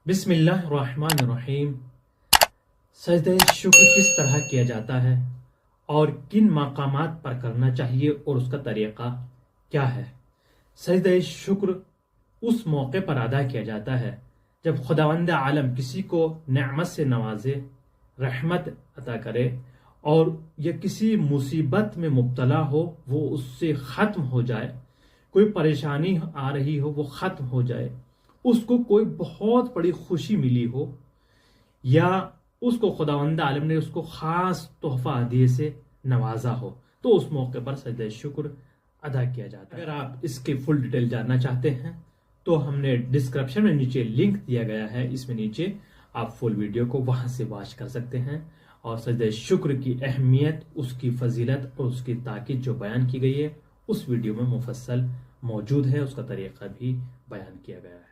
बिस्मिल्लाहिर्रहमानिर्रहीम। सजदे शुक्र किस तरह किया जाता है और किन मकामात पर करना चाहिए और उसका तरीक़ा क्या है। सजदे शुक्र उस मौके पर अदा किया जाता है जब खुदावंद आलम किसी को नेमत से नवाजे, रहमत अता करे और यह किसी मुसीबत में मुब्तला हो, वो उससे ख़त्म हो जाए। कोई परेशानी आ रही हो, वो ख़त्म हो जाए। उसको कोई बहुत बड़ी खुशी मिली हो या उसको खुदावंद आलम ने उसको ख़ास तोहफा हदिये से नवाजा हो, तो उस मौके पर सजदे शुक्र अदा किया जाता है। अगर आप इसकी फुल डिटेल जानना चाहते हैं तो हमने डिस्क्रिप्शन में नीचे लिंक दिया गया है, इसमें नीचे आप फुल वीडियो को वहां से वॉच कर सकते हैं और सजदे शुक्र की अहमियत, उसकी फजीलत और उसकी ताकीद जो बयान की गई है उस वीडियो में मुफस्सल मौजूद है, उसका तरीक़ा भी बयान किया गया है।